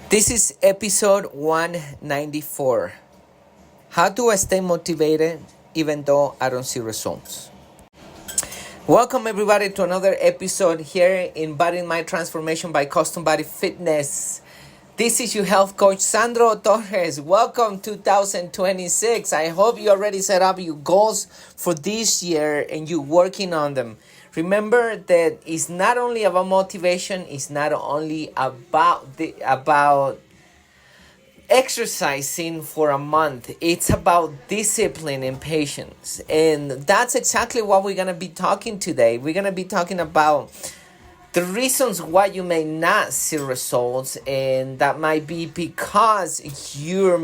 This is episode 194. How do I stay motivated even though I don't see results? Welcome everybody to another episode here in Body Mind Transformation by Custom Body Fitness. This is your health coach Sandro Torres. Welcome 2026. I hope you already set up your goals for this year and you're working on them. Remember that it's not only about motivation, it's not only about exercising for a month. It's about discipline and patience. And that's exactly what we're going to be talking today. We're going to be talking about the reasons why you may not see results, and that might be because your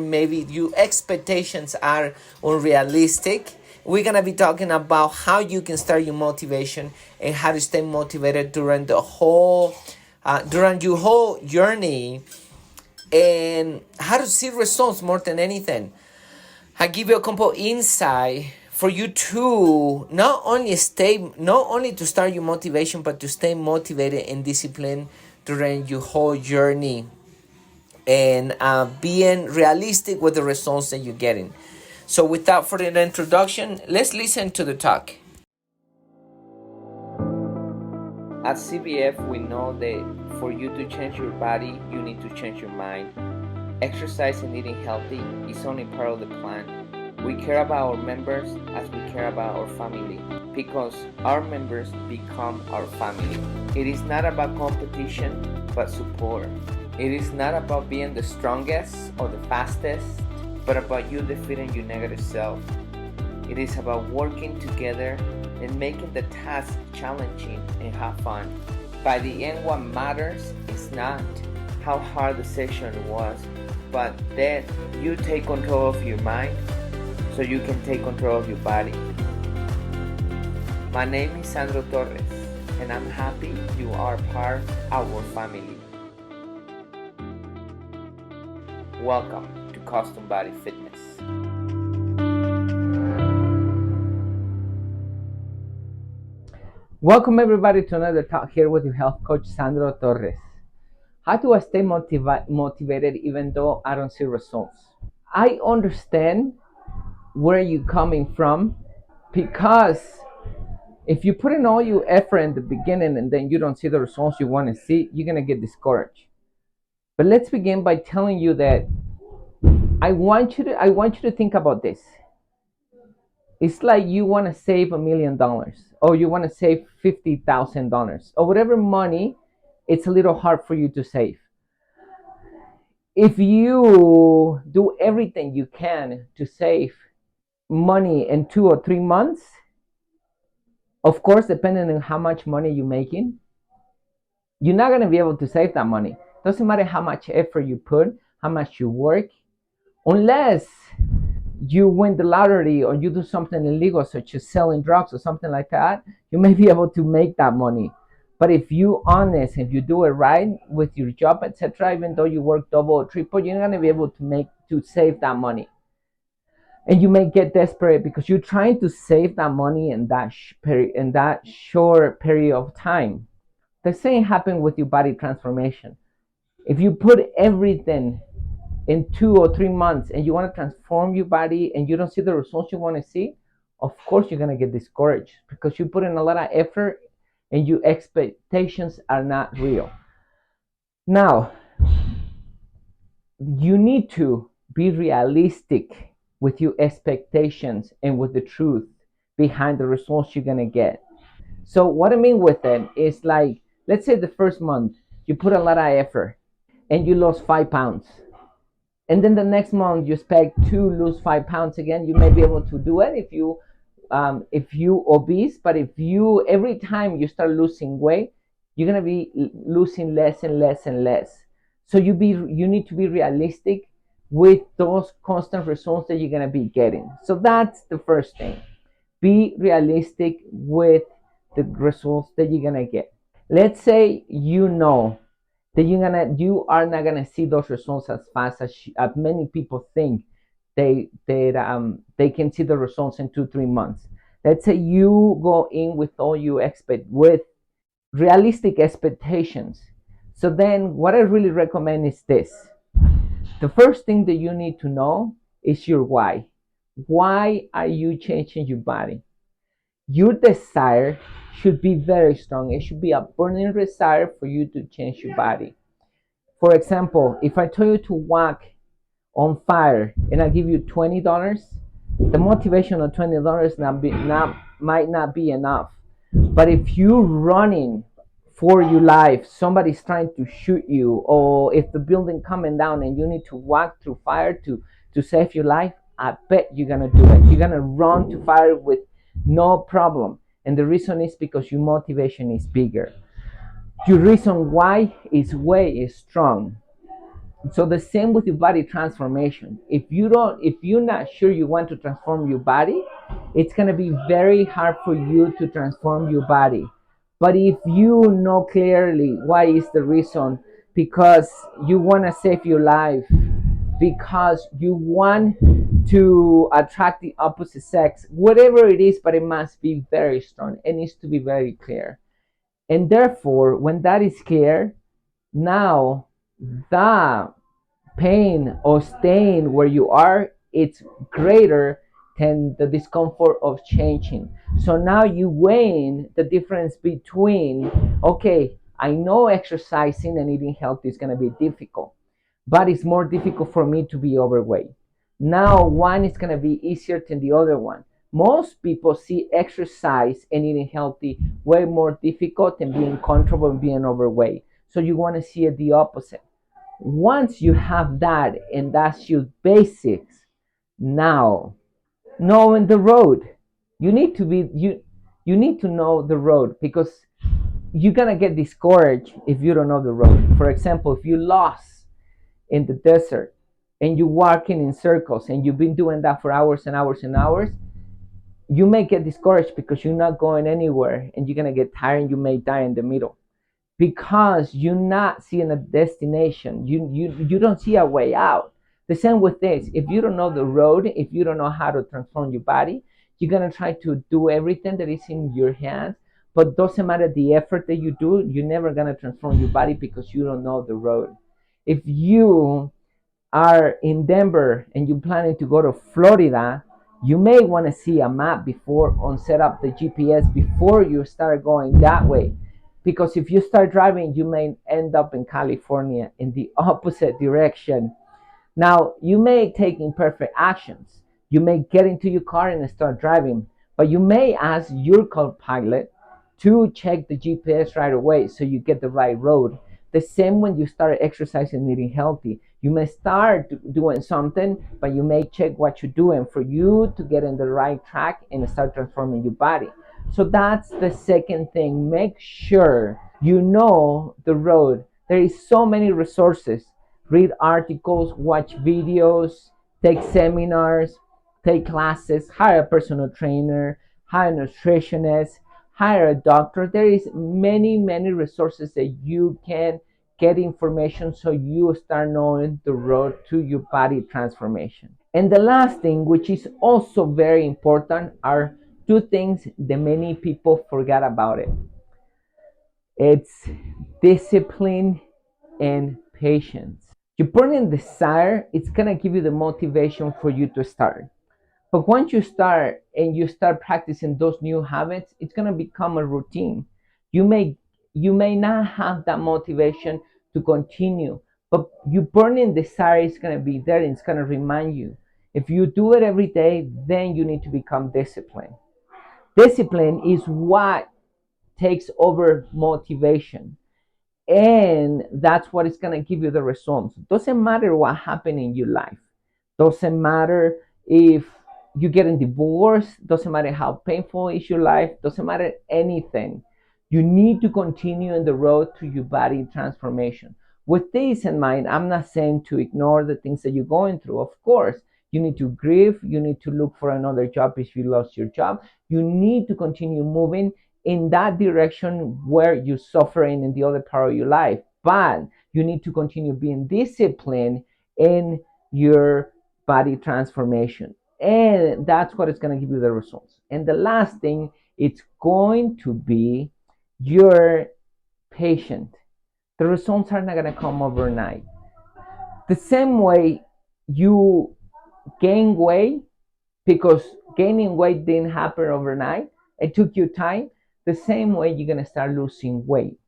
expectations are unrealistic. We're going to be talking about how you can start your motivation and how to stay motivated during your whole journey, and how to see results more than anything. I give you a couple insight for you to not only to start your motivation, but to stay motivated and disciplined during your whole journey, and being realistic with the results that you're getting. So without further introduction, let's listen to the talk. At CBF, we know that for you to change your body, you need to change your mind. Exercise and eating healthy is only part of the plan. We care about our members as we care about our family, because our members become our family. It is not about competition, but support. It is not about being the strongest or the fastest, but about you defeating your negative self. It is about working together and making the task challenging and have fun. By the end, what matters is not how hard the session was, but that you take control of your mind so you can take control of your body. My name is Sandro Torres, and I'm happy you are part of our family. Welcome to Custom Body Fitness. Welcome everybody to another talk here with your health coach Sandro Torres. How do I stay motivated even though I don't see results? I understand where you're coming from, because if you put in all your effort in the beginning and then you don't see the results you want to see, you're going to get discouraged. But let's begin by telling you that I want you to think about this. It's like you want to save $1 million, or you want to save $50,000, or whatever money. It's a little hard for you to save. If you do everything you can to save money in 2 or 3 months, of course, depending on how much money you're making, you're not going to be able to save that money. Doesn't matter how much effort you put, how much you work, unless you win the lottery or you do something illegal such as selling drugs or something like that, you may be able to make that money. But if you're honest, if you do it right with your job, etc., even though you work double or triple, you're not going to be able to save that money. And you may get desperate because you're trying to save that money in that short period of time. The same happened with your body transformation. If you put everything in 2 or 3 months and you want to transform your body and you don't see the results you want to see, of course you're going to get discouraged, because you put in a lot of effort and your expectations are not real. Now, you need to be realistic with your expectations and with the truth behind the results you're going to get. So what I mean with it is, like, let's say the first month you put a lot of effort and you lost 5 pounds. And then the next month you expect to lose 5 pounds again. You may be able to do it if you obese, but if you every time you start losing weight, you're gonna be losing less and less and less. So you need to be realistic with those constant results that you're gonna be getting. So that's the first thing. Be realistic with the results that you're gonna get. Let's say you know that you are not gonna see those results as fast as many people think they can see the results in 2-3 months. Let's say you go in with all you expect, with realistic expectations. So then what I really recommend is this: The first thing that you need to know is your why. Why are you changing your body? Your desire should be very strong. It should be a burning desire for you to change your body. For example, if I tell you to walk on fire and I give you $20, the motivation of $20 might not be enough. But if you're running for your life, somebody's trying to shoot you, or if the building coming down and you need to walk through fire to save your life, I bet you're gonna do it. You're gonna run to fire with no problem. And the reason is because your motivation is bigger. Your reason why is strong. So the same with your body transformation. If you're not sure you want to transform your body, it's going to be very hard for you to transform your body. But if you know clearly why is the reason, because you want to save your life, because you want to attract the opposite sex, whatever it is, but it must be very strong. It needs to be very clear. And therefore, when that is clear, now the pain or staying where you are, it's greater than the discomfort of changing. So now you weighing the difference between, okay, I know exercising and eating healthy is going to be difficult, but it's more difficult for me to be overweight. Now one is going to be easier than the other one. Most people see exercise and eating healthy way more difficult than being comfortable and being overweight. So you want to see it the opposite. Once you have that, and that's your basics, now knowing the road, you need to know the road, because you're gonna get discouraged if you don't know the road. For example, if you lost in the desert and you're walking in circles and you've been doing that for hours and hours and hours, you may get discouraged because you're not going anywhere, and you're gonna get tired and you may die in the middle, because you're not seeing a destination. You don't see a way out. The same with this. If you don't know the road, if you don't know how to transform your body, you're gonna try to do everything that is in your hands, but doesn't matter the effort that you do, you're never gonna transform your body because you don't know the road. If you are in Denver and you're planning to go to Florida, you may want to see a map before on set up the GPS before you start going that way. Because if you start driving, you may end up in California in the opposite direction. Now, you may take imperfect actions. You may get into your car and start driving, but you may ask your co-pilot to check the GPS right away so you get the right road. The same when you start exercising and eating healthy. You may start doing something, but you may check what you're doing for you to get in the right track and start transforming your body. So that's the second thing. Make sure you know the road. There is so many resources. Read articles, watch videos, take seminars, take classes, hire a personal trainer, hire a nutritionist, hire a doctor. There is many resources that you can get information so you start knowing the road to your body transformation. And the last thing, which is also very important, are two things that many people forget about it. It's discipline and patience. Your burning desire, it's gonna give you the motivation for you to start. But once you start and you start practicing those new habits, it's gonna become a routine. You may you may not have that motivation to continue, but your burning desire is gonna be there and it's gonna remind you. If you do it every day, then you need to become disciplined. Discipline is what takes over motivation, and that's what is going to give you the results. Doesn't matter what happened in your life, doesn't matter if you getting divorced, doesn't matter how painful is your life, doesn't matter anything. You need to continue in the road to your body transformation. With this in mind, I'm not saying to ignore the things that you're going through. Of course, you need to grieve, you need to look for another job if you lost your job. You need to continue moving in that direction where you're suffering in the other part of your life. But you need to continue being disciplined in your body transformation. And that's what is going to give you the results. And the last thing, it's going to be your patient. The results are not going to come overnight. The same way you gain weight, because gaining weight didn't happen overnight, it took you time. The same way you're going to start losing weight,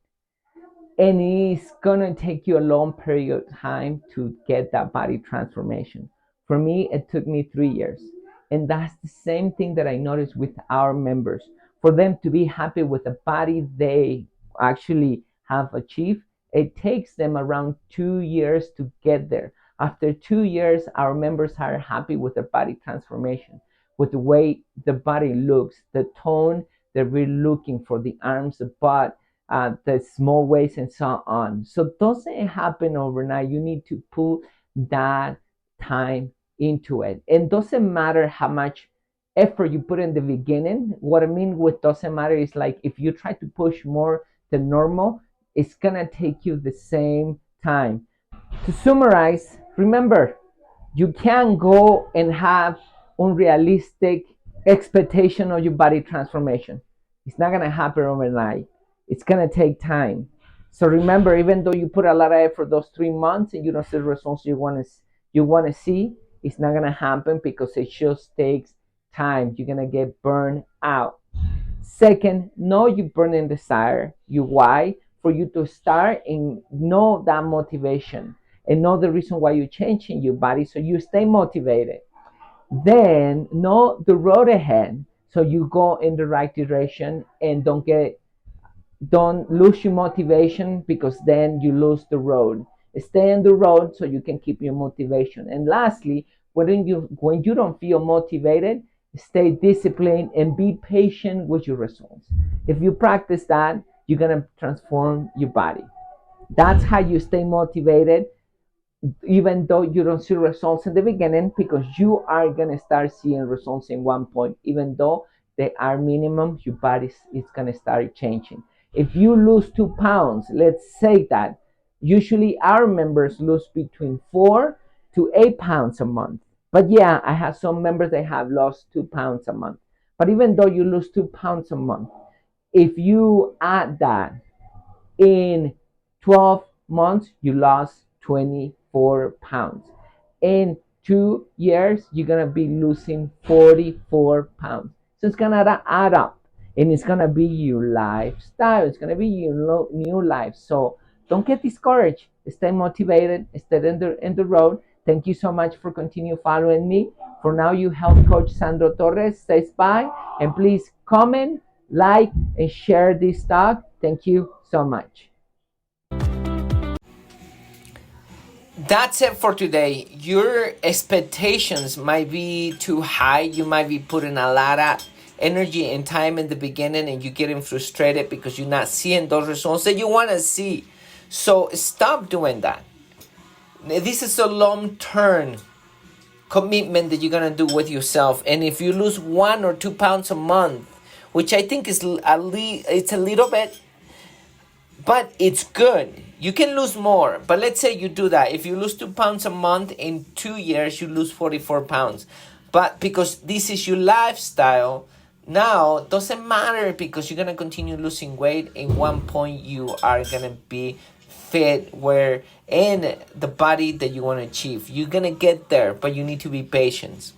and it's gonna take you a long period of time to get that body transformation. For me, it took me 3 years. And that's the same thing that I noticed with our members. For them to be happy with the body they actually have achieved, it takes them around 2 years to get there. After 2 years, our members are happy with their body transformation, with the way the body looks, the tone they're really looking for, the arms, the butt, the small ways, and so on. So it doesn't happen overnight. You need to put that time into it. And doesn't matter how much effort you put in the beginning. What I mean with doesn't matter is like if you try to push more than normal, it's gonna take you the same time. To summarize, remember, you can't go and have unrealistic expectation of your body transformation. It's not gonna happen overnight. It's gonna take time. So remember, even though you put a lot of effort those 3 months and you don't see the results you wanna see, it's not gonna happen because it just takes time. You're gonna get burned out. Second, know your burning desire, your why, for you to start and know that motivation and know the reason why you're changing your body so you stay motivated. Then know the road ahead so you go in the right direction and don't lose your motivation, because then you lose the road. Stay on the road so you can keep your motivation. And lastly, when you don't feel motivated, stay disciplined and be patient with your results. If you practice that, you're gonna transform your body. That's how you stay motivated, even though you don't see results in the beginning, because you are going to start seeing results in one point. Even though they are minimum, your body is going to start changing. If you lose 2 pounds, let's say that usually our members lose between 4 to 8 pounds a month. But yeah, I have some members that have lost 2 pounds a month. But even though you lose 2 pounds a month, if you add that in 12 months, you lost 24 pounds. In 2 years, you're going to be losing 44 pounds. So it's going to add up, and it's going to be your lifestyle. It's going to be your new life. So don't get discouraged. Stay motivated. Stay in the road. Thank you so much for continue following me. For now, you health coach Sandro Torres says bye, and please comment, like, and share this talk. Thank you so much. That's it for today. Your expectations might be too high. You might be putting a lot of energy and time in the beginning, and you're getting frustrated because you're not seeing those results that you want to see. So stop doing that. This is a long-term commitment that you're going to do with yourself. And if you lose 1 or 2 pounds a month, which I think is it's a little bit, but it's good. You can lose more, but let's say you do that. If you lose 2 pounds a month, in 2 years, you lose 44 pounds. But because this is your lifestyle, now it doesn't matter, because you're going to continue losing weight. In one point, you are going to be fit where in the body that you want to achieve. You're going to get there, but you need to be patient.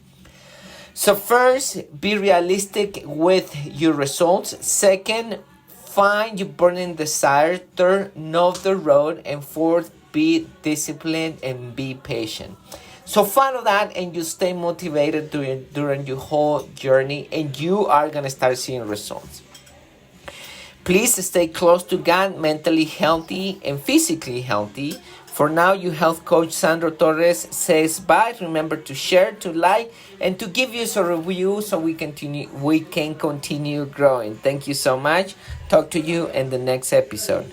So first, be realistic with your results. Second, find your burning desire. Third, know the road. And fourth, be disciplined and be patient. So follow that, and you stay motivated during your whole journey, and you are going to start seeing results. Please stay close to God, mentally healthy and physically healthy. For now, your health coach Sandro Torres says bye. Remember to share, to like, and to give us a review so we can continue growing. Thank you so much. Talk to you in the next episode.